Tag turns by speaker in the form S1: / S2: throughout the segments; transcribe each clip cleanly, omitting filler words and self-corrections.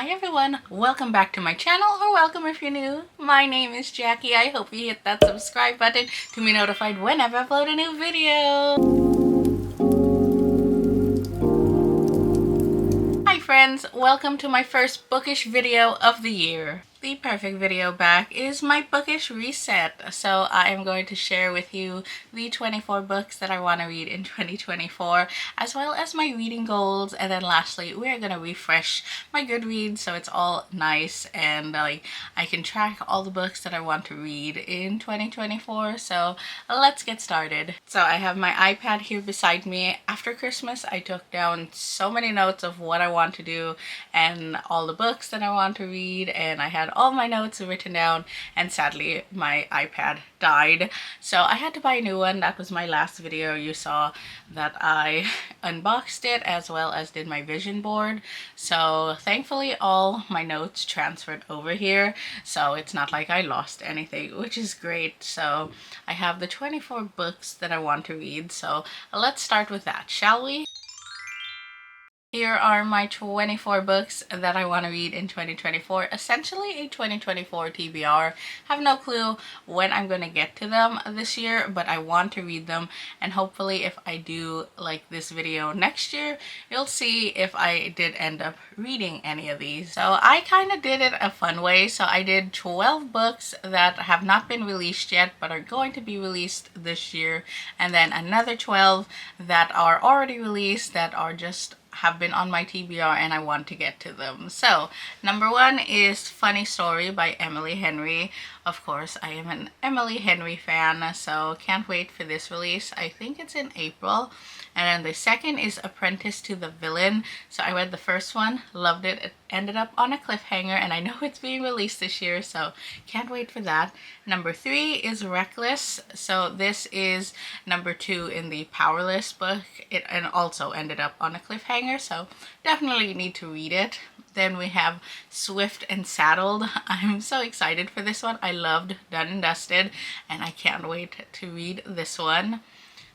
S1: Hi everyone, welcome back to my channel, or welcome if you're new. My name is Jackie. I hope you hit that subscribe button to be notified whenever I upload a new video. Hi friends, welcome to my first bookish video of the year. The perfect video back is my bookish reset. So I am going to share with you the 24 books that I want to read in 2024, as well as my reading goals. And then lastly, we're going to refresh my Goodreads so it's all nice and I can track all the books that I want to read in 2024. So let's get started. So I have my iPad here beside me. After Christmas, I took down so many notes of what I want to do and all the books that I want to read, and I had all my notes written down, and sadly my iPad died, so I had to buy a new one. That was my last video. You saw that I unboxed it as well as did my vision board, so thankfully all my notes transferred over here, so it's not like I lost anything, which is great. So I have the 24 books that I want to read, so let's start with that, shall we? Here are my 24 books that I want to read in 2024. Essentially a 2024 TBR. Have no clue when I'm going to get to them this year, but I want to read them, and hopefully if I do like this video next year, you'll see if I did end up reading any of these. So I kind of did it a fun way. So I did 12 books that have not been released yet but are going to be released this year, and then another 12 that are already released that are just have been on my TBR and I want to get to them. So number one is Funny Story by Emily Henry. Of course, I am an Emily Henry fan, so can't wait for this release. I think it's in April. And then the second is Apprentice to the Villain. So I read the first one, loved it. It ended up on a cliffhanger, and I know it's being released this year, so can't wait for that. Number three is Reckless. So this is number two in the Powerless book. It and also ended up on a cliffhanger, so definitely need to read it. Then we have Swift and Saddled. I'm so excited for this one. I loved Done and Dusted, and I can't wait to read this one.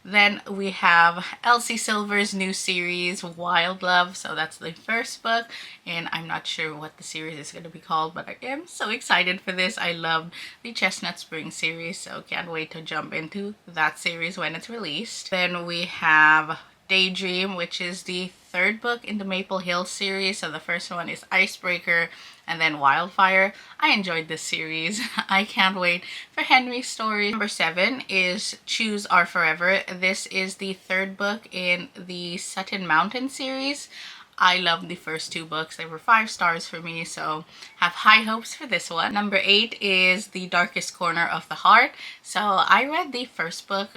S1: Then we have Elsie Silver's new series, Wild Love. So that's the first book, and I'm not sure what the series is going to be called, but I am so excited for this. I loved the Chestnut Spring series, so can't wait to jump into that series when it's released. Then we have Daydream, which is the third book in the Maple Hill series. So the first one is Icebreaker and then Wildfire. I enjoyed this series. I can't wait for Henry's story. Number seven is Choose Our Forever. This is the third book in the Sutton Mountain series. I loved the first two books. They were 5 stars for me, so have high hopes for this one. Number 8 is The Darkest Corner of the Heart. So I read the first book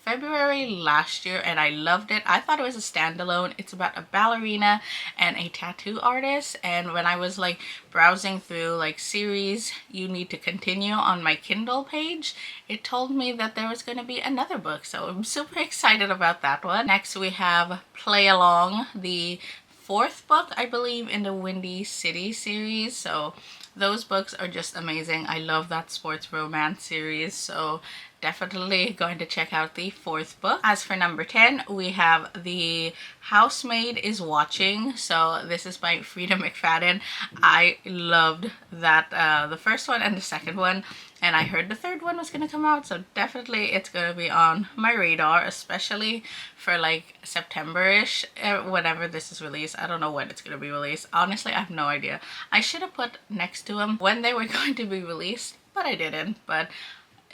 S1: February last year and I loved it. I thought it was a standalone. It's about a ballerina and a tattoo artist, and when I was like browsing through like series you need to continue on my Kindle page, it told me that there was going to be another book, so I'm super excited about that one. Next we have Play Along, the fourth book I believe in the Windy City series. So those books are just amazing. I love that sports romance series, so definitely going to check out the fourth book. As for number 10, we have The Housemaid is Watching. So this is by Frida McFadden. I loved that, the first one and the second one, and I heard the third one was going to come out, so definitely it's going to be on my radar, especially for like September-ish, whenever this is released. I don't know when it's going to be released. Honestly, I have no idea. I should have put next to them when they were going to be released, but I didn't. But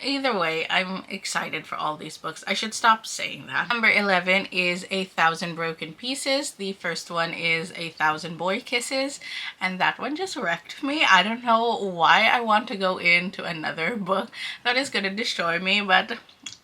S1: either way, I'm excited for all these books. I should stop saying that. Number 11 is 1,000 Broken Pieces. The first one is 1,000 Boy Kisses, and that one just wrecked me. I don't know why I want to go into another book that is going to destroy me, but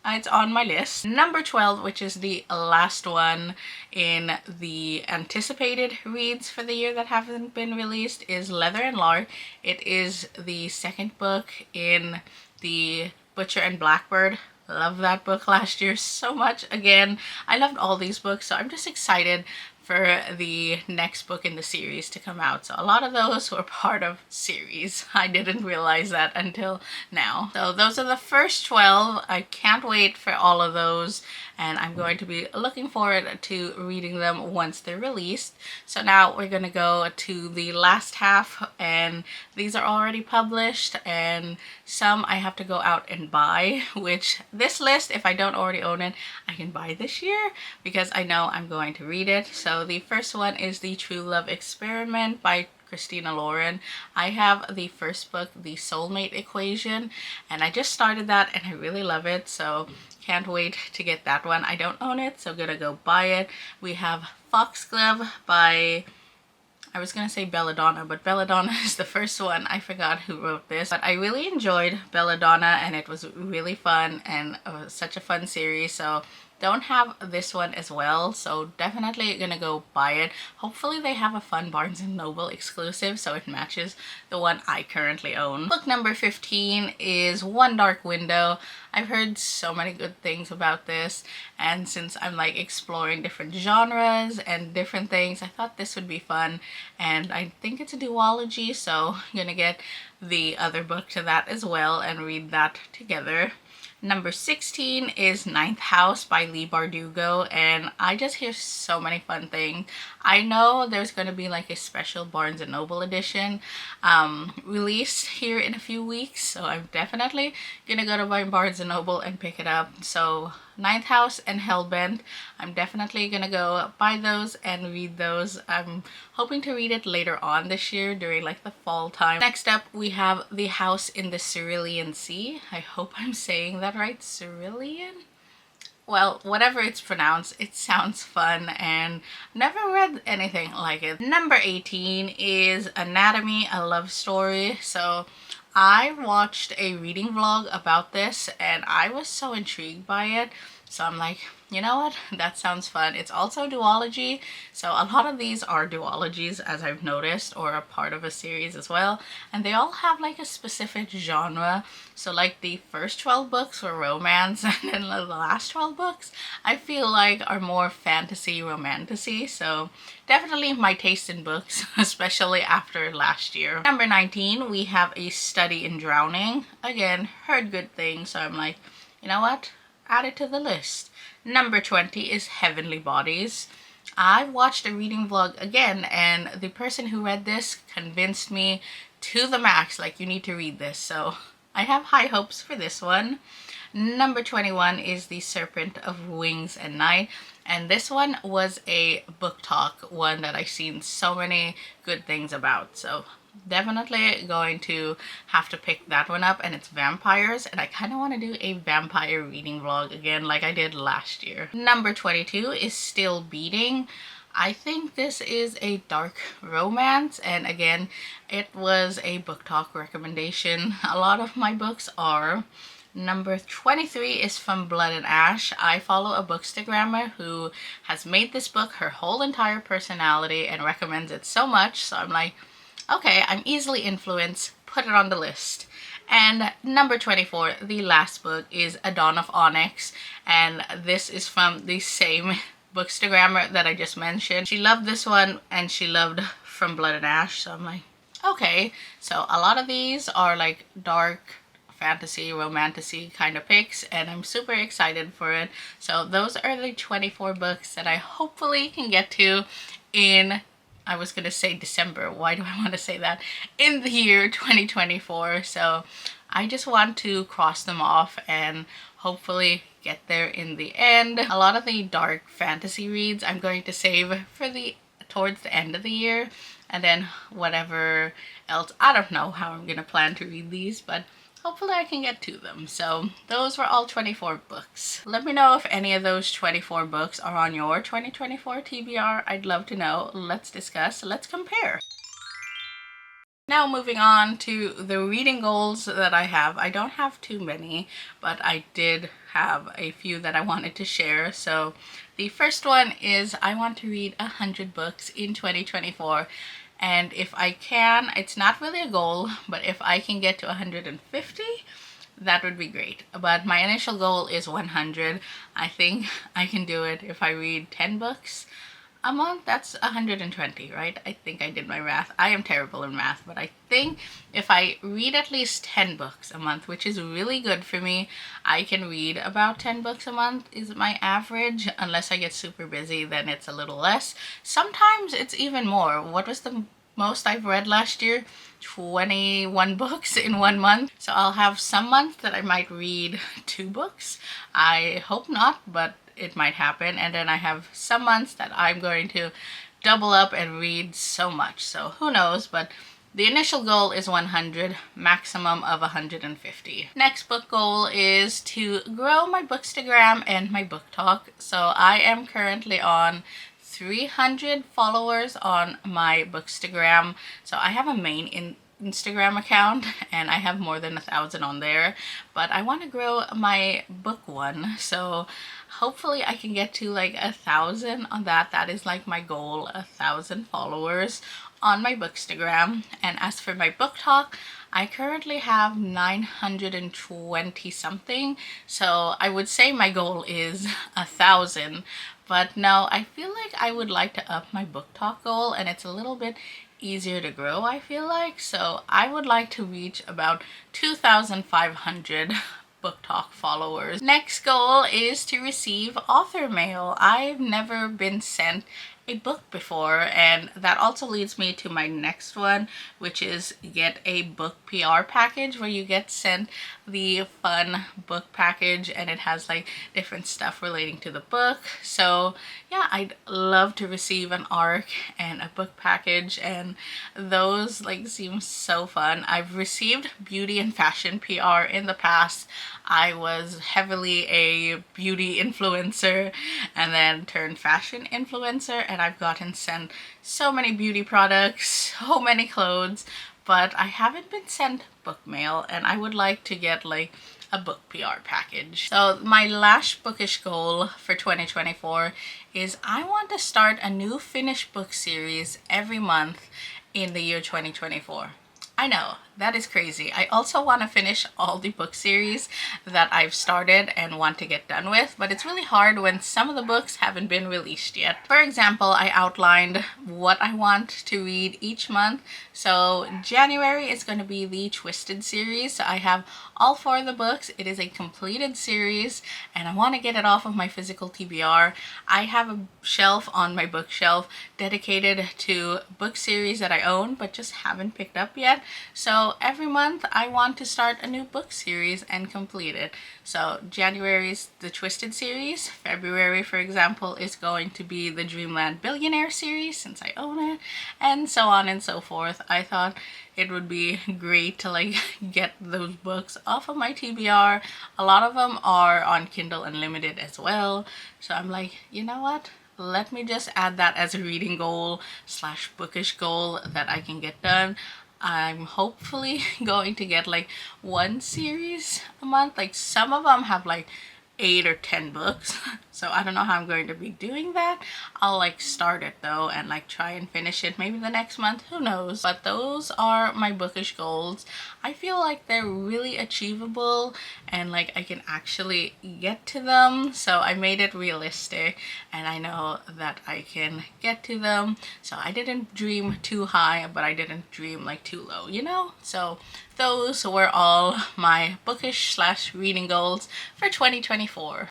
S1: it's on my list. Number 12, which is the last one in the anticipated reads for the year that haven't been released, is Leather and Lark. It is the second book in the Butcher and Blackbird. Love that book last year so much. Again, I loved all these books, so I'm just excited for for the next book in the series to come out. So a lot of those were part of series. I didn't realize that until now. So those are the first 12. I can't wait for all of those, and I'm going to be looking forward to reading them once they're released. So now we're gonna go to the last half, and these are already published and some I have to go out and buy, which this list, if I don't already own it, I can buy this year because I know I'm going to read it. So the first one is The True Love Experiment by Christina Lauren. I have the first book, The Soulmate Equation, and I just started that and I really love it, so can't wait to get that one. I don't own it, so gonna go buy it. We have Foxglove by, I was gonna say Belladonna, but Belladonna is the first one. I forgot who wrote this, but I really enjoyed Belladonna and it was really fun and such a fun series. So don't have this one as well, so definitely gonna go buy it. Hopefully they have a fun Barnes & Noble exclusive so it matches the one I currently own. Book number 15 is One Dark Window. I've heard so many good things about this, and since I'm like exploring different genres and different things, I thought this would be fun, and I think it's a duology, so I'm gonna get the other book to that as well and read that together. Number 16 is Ninth House by Leigh Bardugo, and I just hear so many fun things. I know there's going to be like a special Barnes & Noble edition released here in a few weeks, so I'm definitely gonna go to my Barnes & Noble and pick it up. So Ninth House and Hellbent, I'm definitely gonna go buy those and read those. I'm hoping to read it later on this year during like the fall time. Next up we have The House in the Cerulean Sea. I hope I'm saying that right, Cerulean? Well, whatever it's pronounced, it sounds fun and never read anything like it. Number 18 is Anatomy, a Love Story. So I watched a reading vlog about this and I was so intrigued by it. So I'm like, you know what? That sounds fun. It's also duology. So a lot of these are duologies, as I've noticed, or a part of a series as well. And they all have like a specific genre. So like the first 12 books were romance, and then the last 12 books I feel like are more fantasy romantasy. So definitely my taste in books, especially after last year. Number 19, we have A Study in Drowning. Again, heard good things, so I'm like, you know what? Add it to the list. Number 20 is Heavenly Bodies. I watched a reading vlog again, and the person who read this convinced me to the max, like, you need to read this. So I have high hopes for this one. Number 21 is The Serpent of Wings and Night, and this one was a book talk one that I've seen so many good things about. So definitely going to have to pick that one up, and it's vampires, and I kind of want to do a vampire reading vlog again like I did last year. Number 22 is Still Beating. I think this is a dark romance, and again, it was a book talk recommendation. A lot of my books are. Number 23 is From Blood and Ash. I follow a bookstagrammer who has made this book her whole entire personality and recommends it so much, so I'm like, okay, I'm easily influenced, put it on the list. And number 24, the last book, is A Dawn of Onyx, and this is from the same bookstagrammer that I just mentioned. She loved this one and she loved From Blood and Ash, so I'm like, okay. So a lot of these are like dark fantasy, romantasy kind of picks, and I'm super excited for it. So those are the 24 books that I hopefully can get to in, I was gonna say December, why do I want to say that, in the year 2024. So I just want to cross them off and hopefully get there in the end. A lot of the dark fantasy reads I'm going to save for towards the end of the year, and then whatever else, I don't know how I'm gonna plan to read these, but hopefully I can get to them. So those were all 24 books. Let me know if any of those 24 books are on your 2024 TBR. I'd love to know. Let's discuss. Let's compare. Now moving on to the reading goals that I have. I don't have too many, but I did have a few that I wanted to share. So the first one is I want to read 100 books in 2024. And if I can, it's not really a goal, but if I can get to 150, that would be great. But my initial goal is 100. I think I can do it if I read 10 books. a month, that's 120, right? I think I did my math. I am terrible in math, but I think if I read at least 10 books a month, which is really good for me, I can read about 10 books a month is my average. Unless I get super busy, then it's a little less. Sometimes it's even more. What was the most I've read last year? 21 books in 1 month. So I'll have some months that I might read 2 books. I hope not, but it might happen. And then I have some months that I'm going to double up and read so much. So who knows, but the initial goal is 100, maximum of 150. Next book goal is to grow my Bookstagram and my book talk. So I am currently on 300 followers on my Bookstagram. So I have a main Instagram account and I have more than 1,000 on there, but I want to grow my book one. So hopefully I can get to like 1,000 on that. That is like my goal, 1,000 followers on my Bookstagram. And as for my book talk, I currently have 920 something. So I would say my goal is 1,000. But no, I feel like I would like to up my book talk goal, and it's a little bit easier to grow, I feel like. So I would like to reach about 2,500 book talk followers. Next goal is to receive author mail. I've never been sent a book before, and that also leads me to my next one, which is get a book PR package, where you get sent the fun book package and it has like different stuff relating to the book. So yeah, I'd love to receive an ARC and a book package, and those like seem so fun. I've received beauty and fashion PR in the past. I was heavily a beauty influencer and then turned fashion influencer, and I've gotten sent so many beauty products, so many clothes, but I haven't been sent book mail, and I would like to get like a book PR package. So my last bookish goal for 2024 is I want to start a new finished book series every month in the year 2024. I know, that is crazy. I also want to finish all the book series that I've started and want to get done with, but it's really hard when some of the books haven't been released yet. For example, I outlined what I want to read each month. So January is going to be the Twisted series. So I have all 4 of the books. It is a completed series and I want to get it off of my physical TBR. I have a shelf on my bookshelf dedicated to book series that I own but just haven't picked up yet. So every month I want to start a new book series and complete it. So January's the Twisted series. February, for example, is going to be the Dreamland Billionaire series, since I own it, and so on and so forth. I thought it would be great to like get those books off of my TBR. A lot of them are on Kindle Unlimited as well. So I'm like, you know what? Let me just add that as a reading goal / bookish goal that I can get done. I'm hopefully going to get like 1 series a month. Like some of them have like 8 or 10 books, so I don't know how I'm going to be doing that. I'll like start it though and like try and finish it maybe the next month, who knows. But those are my bookish goals. I feel like they're really achievable and like I can actually get to them, so I made it realistic and I know that I can get to them. So I didn't dream too high, but I didn't dream like too low, you know. So those were all my bookish / reading goals for 2024.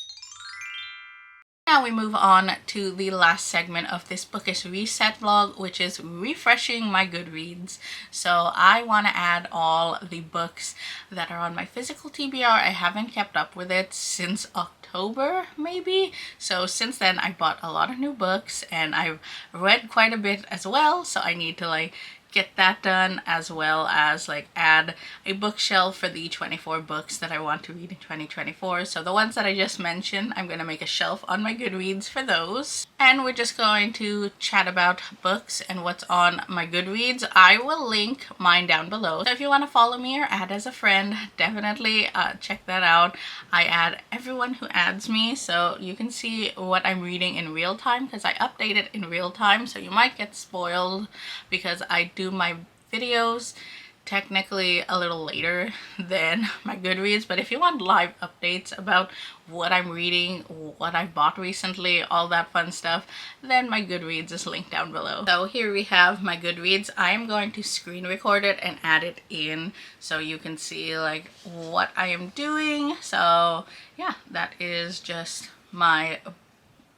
S1: Now we move on to the last segment of this bookish reset vlog, which is refreshing my Goodreads. So I want to add all the books that are on my physical TBR. I haven't kept up with it since October maybe. So since then I bought a lot of new books and I've read quite a bit as well. So I need to like get that done, as well as like add a bookshelf for the 24 books that I want to read in 2024. So the ones that I just mentioned, I'm gonna make a shelf on my Goodreads for those. And we're just going to chat about books and what's on my Goodreads. I will link mine down below. So if you want to follow me or add as a friend, definitely check that out. I add everyone who adds me, so you can see what I'm reading in real time, because I update it in real time. So you might get spoiled because I do my videos technically a little later than my Goodreads, but if you want live updates about what I'm reading, what I bought recently, all that fun stuff, then my Goodreads is linked down below. So here we have my Goodreads. I am going to screen record it and add it in so you can see like what I am doing. So yeah, that is just my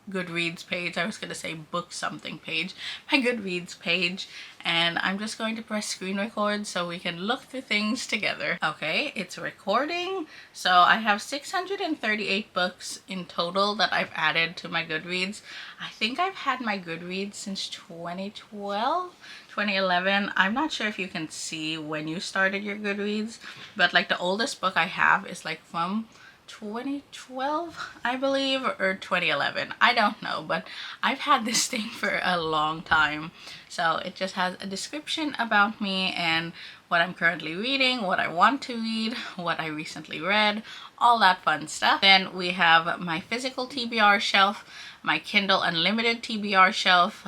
S1: Goodreads page. I was gonna say book something page, my Goodreads page, and I'm just going to press screen record so we can look through things together. Okay, it's recording. So I have 638 books in total that I've added to my Goodreads. I think I've had my Goodreads since 2012, 2011. I'm not sure if you can see when you started your Goodreads, but like the oldest book I have is like from 2012, I believe, or 2011. I don't know, but I've had this thing for a long time. So it just has a description about me and what I'm currently reading, what I want to read, what I recently read, all that fun stuff. Then we have my physical TBR shelf, my Kindle Unlimited TBR shelf,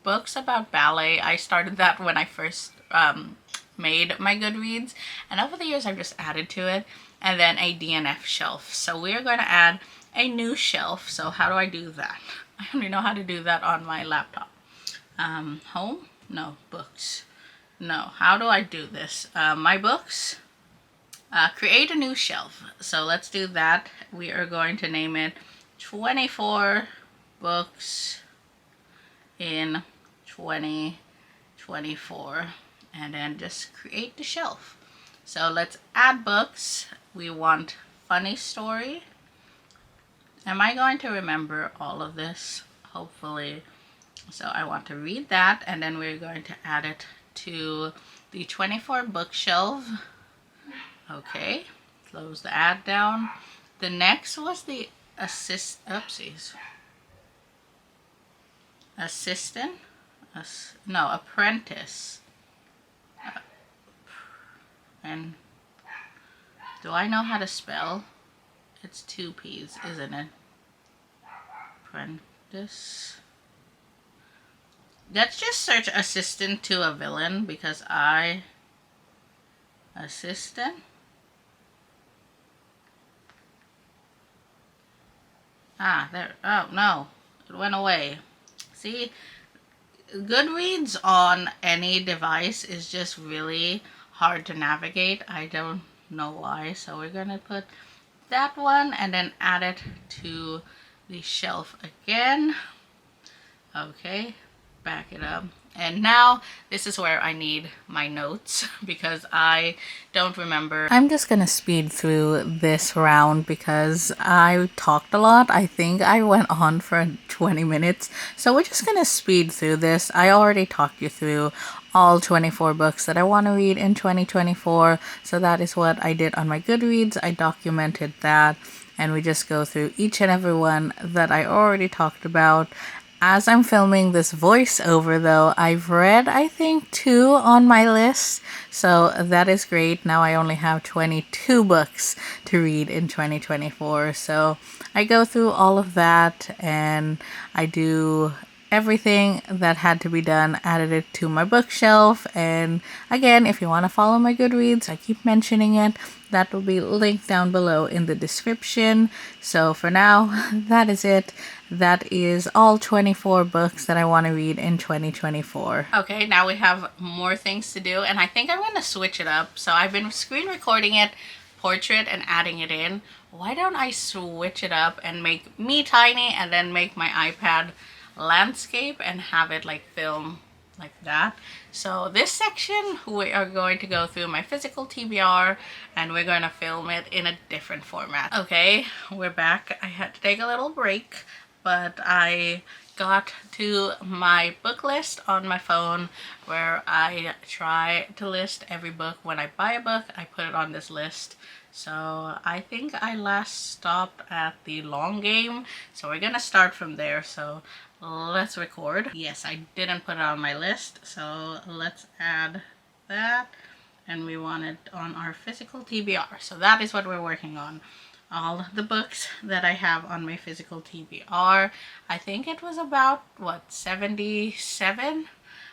S1: books about ballet. I started that when I first made my Goodreads, and over the years I've just added to it. And then a DNF shelf. So we're going to add a new shelf. So how do I do that? I only know how to do that on my laptop. Home? No. Books. No. How do I do this? My books. Create a new shelf. So let's do that. We are going to name it 24 books in 2024. And then just create the shelf. So let's add books. We want funny story. Am I going to remember all of this? Hopefully. So I want to read that, and then we're going to add it to the 24 bookshelf. Okay, close the ad down. The next was the apprentice. And do I know how to spell? It's 2 P's, isn't it? Apprentice. Let's just search assistant to a villain because assistant. There. Oh, no. It went away. See? Goodreads on any device is just really hard to navigate. I don't know why. So we're gonna put that one and then add it to the shelf again. Okay, back it up. And now this is where I need my notes because I don't remember. I'm just gonna speed through this round because I talked a lot. I think I went on for 20 minutes. So we're just gonna speed through this. I already talked you through all 24 books that I want to read in 2024. So that is what I did on my Goodreads. I documented that and we just go through each and every one that I already talked about. As I'm filming this voiceover though, I've read I think 2 on my list, so that is great. Now I only have 22 books to read in 2024, so I go through all of that and I do everything that had to be done, added it to my bookshelf. And again, if you want to follow my Goodreads, I keep mentioning it, that will be linked down below in the description. So for now, that is it. That is all 24 books that I want to read in 2024. Okay, now we have more things to do, and I think I'm going to switch it up. So I've been screen recording it, portrait, and adding it in. Why don't I switch it up and make me tiny and then make my iPad landscape and have it like film like that. So this section we are going to go through my physical TBR and we're going to film it in a different format. Okay, we're back. I had to take a little break, but I got to my book list on my phone where I try to list every book. When I buy a book, I put it on this list. So I think I last stopped at the long game, so we're gonna start from there. So let's record. Yes, I didn't put it on my list, so let's add that, and we want it on our physical TBR. So that is what we're working on. All the books that I have on my physical TBR. I think it was about, what, 77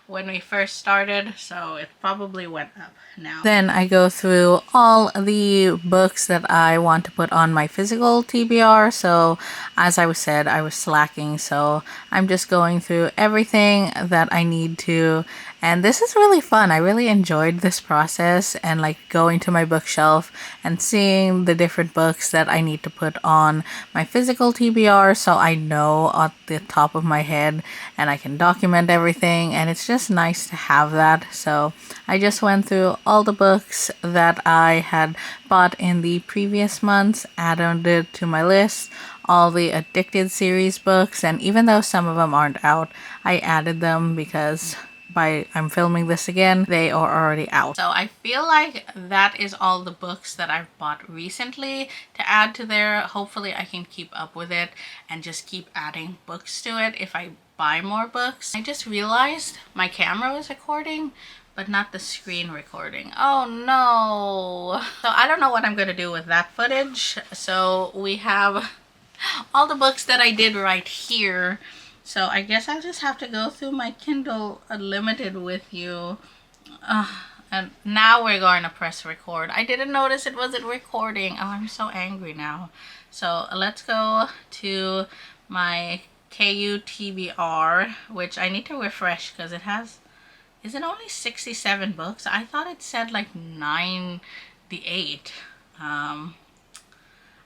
S1: when we first started, so it probably went up now. Then I go through all the books that I want to put on my physical TBR. So as I said, I was slacking, so I'm just going through everything that I need to. And this is really fun. I really enjoyed this process, and like going to my bookshelf and seeing the different books that I need to put on my physical TBR, so I know at the top of my head and I can document everything, and it's just nice to have that. So I just went through all the books that I had bought in the previous months, added it to my list, all the Addicted series books, and even though some of them aren't out, I added them because I'm filming this again, they are already out. So I feel like that is all the books that I've bought recently to add to there. Hopefully I can keep up with it and just keep adding books to it if I buy more books. I just realized my camera was recording, but not the screen recording. Oh no! So I don't know what I'm gonna do with that footage. So we have all the books that I did right here. So I guess I'll just have to go through my Kindle Unlimited with you. And now we're going to press record. I didn't notice it wasn't recording. Oh, I'm so angry now. So let's go to my KU TBR, which I need to refresh because it has... Is it only 67 books? I thought it said like 98. I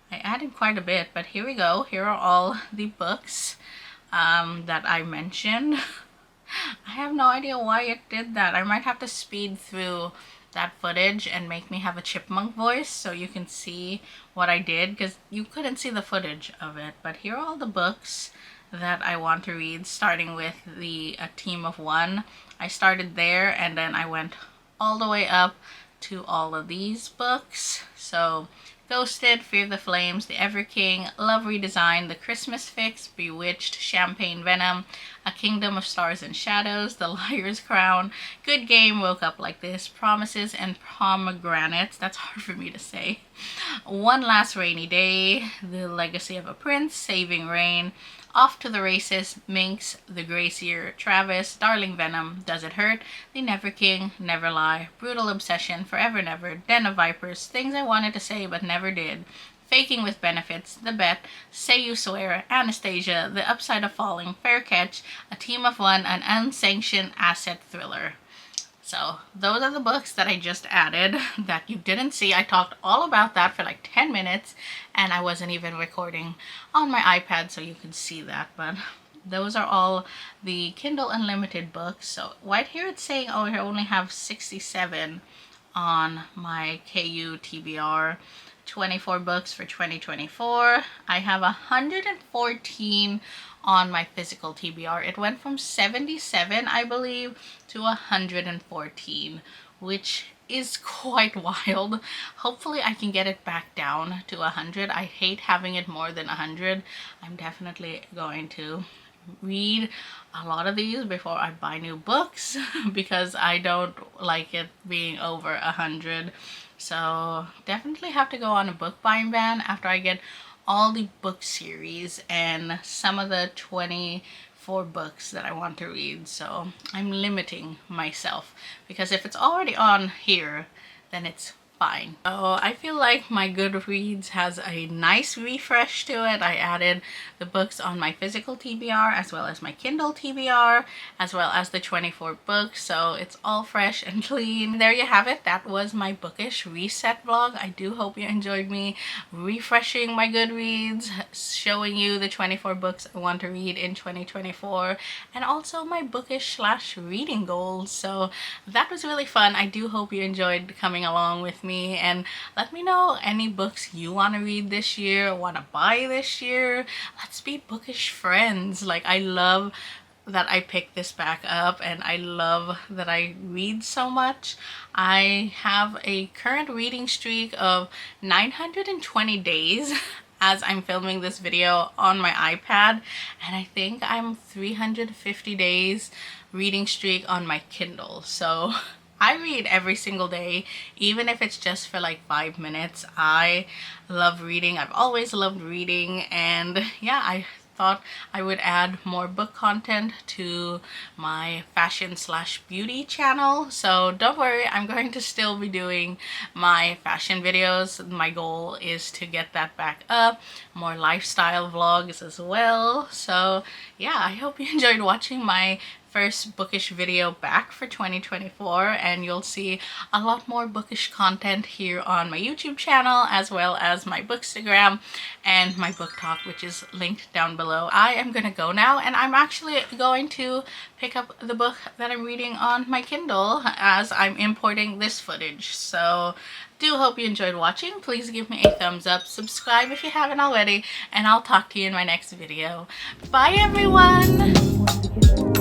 S1: added quite a bit, but here we go. Here are all the books that I mentioned. I have no idea why it did that. I might have to speed through that footage and make me have a chipmunk voice so you can see what I did, because you couldn't see the footage of it. But here are all the books that I want to read, starting with A Team of One. I started there and then I went all the way up to all of these books. So Ghosted, Fear the Flames, The Ever King, Love Redesigned, The Christmas Fix, Bewitched, Champagne Venom, A Kingdom of Stars and Shadows, The Liar's Crown, Good Game, Woke Up Like This, Promises and Pomegranates, that's hard for me to say, One Last Rainy Day, The Legacy of a Prince, Saving Rain, Off to the Races, Minx, The Gracier, Travis, Darling Venom, Does It Hurt, The Never King, Never Lie, Brutal Obsession, Forever Never, Den of Vipers, Things I Wanted to Say But Never Did, Faking with Benefits, The Bet, Say You Swear, Anastasia, The Upside of Falling, Fair Catch, A Team of One, an unsanctioned asset thriller. So those are the books that I just added that you didn't see. I talked all about that for like 10 minutes and I wasn't even recording on my iPad so you can see that. But those are all the Kindle Unlimited books. So right here it's saying, oh, I only have 67 on my KU TBR. 24 books for 2024. I have 114 on my physical TBR. It went from 77, I believe, to 114, which is quite wild. Hopefully I can get it back down to 100. I hate having it more than 100. I'm definitely going to read a lot of these before I buy new books because I don't like it being over 100. So definitely have to go on a book buying ban after I get all the book series and some of the 24 books that I want to read. So I'm limiting myself because if it's already on here, then it's fine. So I feel like my Goodreads has a nice refresh to it. I added the books on my physical TBR as well as my Kindle TBR as well as the 24 books, so it's all fresh and clean. There you have it. That was my Bookish reset vlog. I do hope you enjoyed me refreshing my Goodreads, showing you the 24 books I want to read in 2024 and also my Bookish / reading goals. So that was really fun. I do hope you enjoyed coming along with me, and let me know any books you want to read this year, want to buy this year. Let's be bookish friends. Like, I love that I picked this back up and I love that I read so much. I have a current reading streak of 920 days as I'm filming this video on my iPad, and I think I'm 350 days reading streak on my Kindle. So I read every single day, even if it's just for like 5 minutes. I love reading. I've always loved reading, and yeah, I thought I would add more book content to my fashion/beauty channel. So don't worry, I'm going to still be doing my fashion videos. My goal is to get that back up, more lifestyle vlogs as well. So yeah, I hope you enjoyed watching my first bookish video back for 2024, and you'll see a lot more bookish content here on my YouTube channel, as well as my Bookstagram and my book talk, which is linked down below. I am gonna go now, and I'm actually going to pick up the book that I'm reading on my Kindle as I'm importing this footage. So do hope you enjoyed watching. Please give me a thumbs up, subscribe if you haven't already, and I'll talk to you in my next video. Bye everyone!